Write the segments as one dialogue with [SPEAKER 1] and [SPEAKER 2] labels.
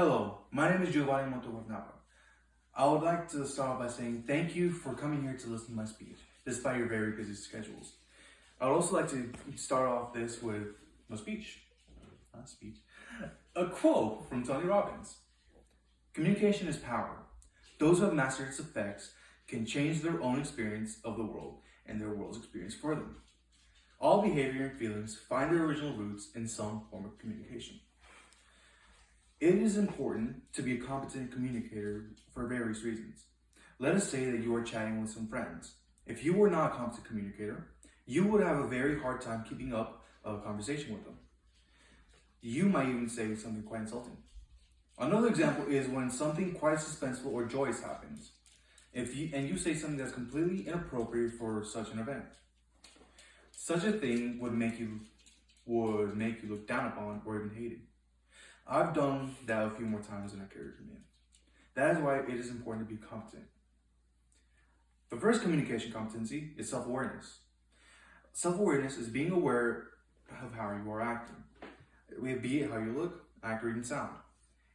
[SPEAKER 1] Hello, my name is Giovanni Montoguarnapa. I would like to start by saying thank you for coming here to listen to my speech, despite your very busy schedules. I would also like to start off this with a quote from Tony Robbins. Communication is power. Those who have mastered its effects can change their own experience of the world and their world's experience for them. All behavior and feelings find their original roots in some form of communication. It is important to be a competent communicator for various reasons. Let us say that you are chatting with some friends. If you were not a competent communicator, you would have a very hard time keeping up a conversation with them. You might even say something quite insulting. Another example is when something quite suspenseful or joyous happens, and you say something that's completely inappropriate for such an event. Such a thing would make you look down upon or even hated. I've done that a few more times than I care to admit. That is why it is important to be competent. The first communication competency is self-awareness. Self-awareness is being aware of how you are acting, be it how you look, act, or even sound.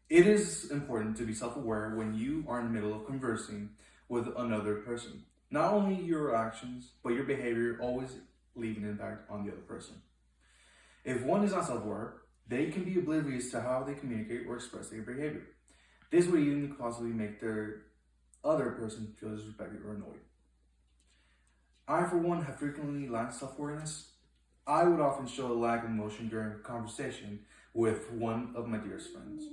[SPEAKER 1] It is important to be self-aware when you are in the middle of conversing with another person. Not only your actions, but your behavior always leave an impact on the other person. If one is not self-aware, they can be oblivious to how they communicate or express their behavior. This would even possibly make the other person feel disrespected or annoyed. I, for one, have frequently lacked self-awareness. I would often show a lack of emotion during a conversation with one of my dearest friends.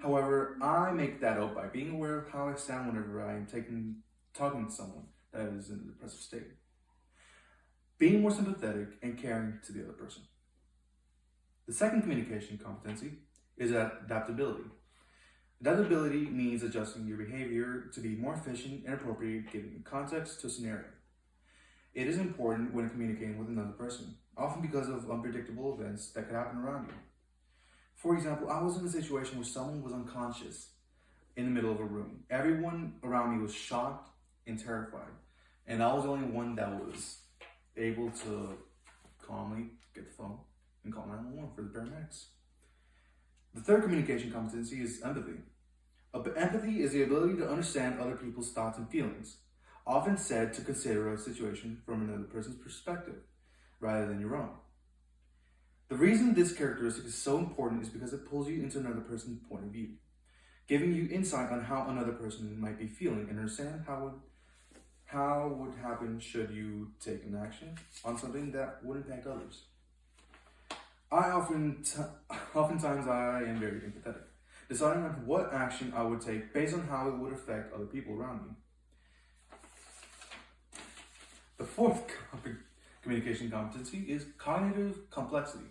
[SPEAKER 1] However, I make that up by being aware of how I sound whenever I am talking to someone that is in a depressive state. Being more sympathetic and caring to the other person. The second communication competency is adaptability. Adaptability means adjusting your behavior to be more efficient and appropriate given context to a scenario. It is important when communicating with another person, often because of unpredictable events that could happen around you. For example, I was in a situation where someone was unconscious in the middle of a room. Everyone around me was shocked and terrified, and I was the only one that was able to calmly get the phone and call 911 for the paramedics. The third communication competency is empathy. Empathy is the ability to understand other people's thoughts and feelings, often said to consider a situation from another person's perspective, rather than your own. The reason this characteristic is so important is because it pulls you into another person's point of view, giving you insight on how another person might be feeling and understand how would happen should you take an action on something that would impact others. Oftentimes I am very empathetic, deciding on what action I would take based on how it would affect other people around me. The fourth communication competency is cognitive complexity.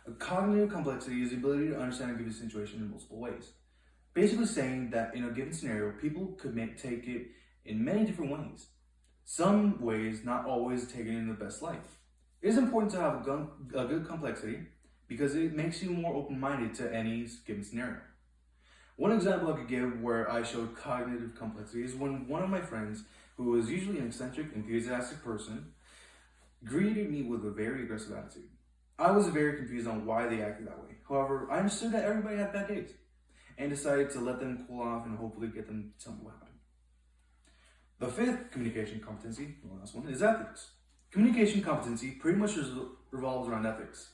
[SPEAKER 1] A cognitive complexity is the ability to understand a given situation in multiple ways. Basically saying that in a given scenario, people could take it in many different ways. Some ways not always taken in the best light. It is important to have a good complexity because it makes you more open-minded to any given scenario. One example I could give where I showed cognitive complexity is when one of my friends, who was usually an eccentric, enthusiastic person, greeted me with a very aggressive attitude. I was very confused on why they acted that way. However, I understood that everybody had bad days and decided to let them cool off and hopefully get them to tell me what happened. The fifth communication competency, the last one, is ethics. Communication competency pretty much revolves around ethics.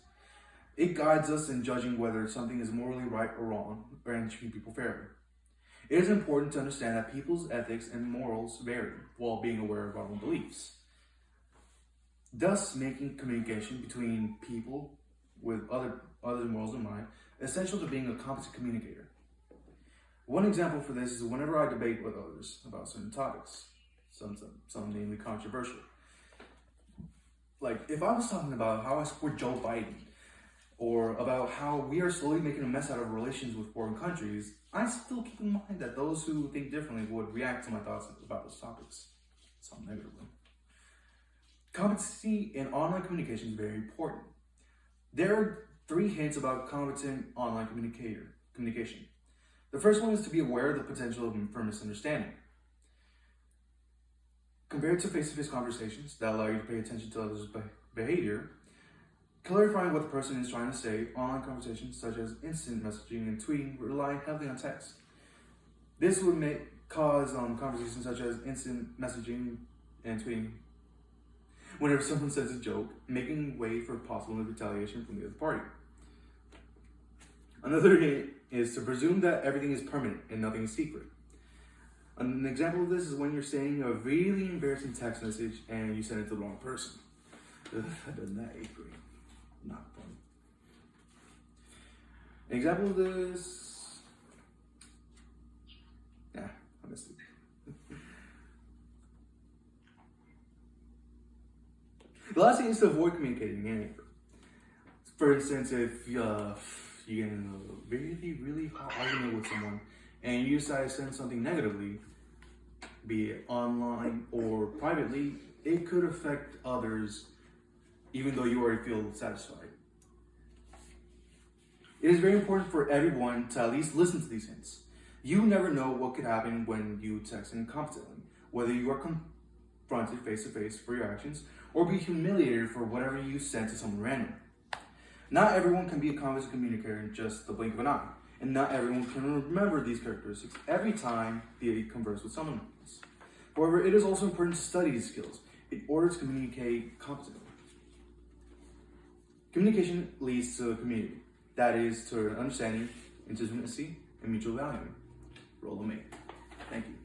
[SPEAKER 1] It guides us in judging whether something is morally right or wrong, and treating people fairly. It is important to understand that people's ethics and morals vary while being aware of our own beliefs, thus making communication between people with other morals in mind essential to being a competent communicator. One example for this is whenever I debate with others about certain topics, some namely controversial. Like, if I was talking about how I support Joe Biden, or about how we are slowly making a mess out of relations with foreign countries, I still keep in mind that those who think differently would react to my thoughts about those topics, some negatively. Competency in online communication is very important. There are 3 hints about competent online communication. The first one is to be aware of the potential for misunderstanding. Compared to face-to-face conversations that allow you to pay attention to others' behavior, Clarifying what the person is trying to say, online conversations such as instant messaging and tweeting rely heavily on text. This would cause conversations such as instant messaging and tweeting whenever someone says a joke, making way for possible retaliation from the other party. Another hint is to presume that everything is permanent and nothing is secret. An example of this is when you're saying a really embarrassing text message and you send it to the wrong person. Ugh, I've done that 8th grade. Not fun. An example of this. Yeah, I missed it. The last thing is to avoid communicating in anger. For instance, if you get in a really, really hot argument with someone and you decide to send something negatively, be it online or privately, it could affect others even though you already feel satisfied. It is very important for everyone to at least listen to these hints. You never know what could happen when you text incompetently, whether you are confronted face to face for your actions or be humiliated for whatever you sent to someone random. Not everyone can be a competent communicator in just the blink of an eye, and not everyone can remember these characteristics every time they converse with someone else. However, it is also important to study these skills in order to communicate competently. Communication leads to a community, that is, to understanding, intimacy, and mutual valuing. Roll the mate. Thank you.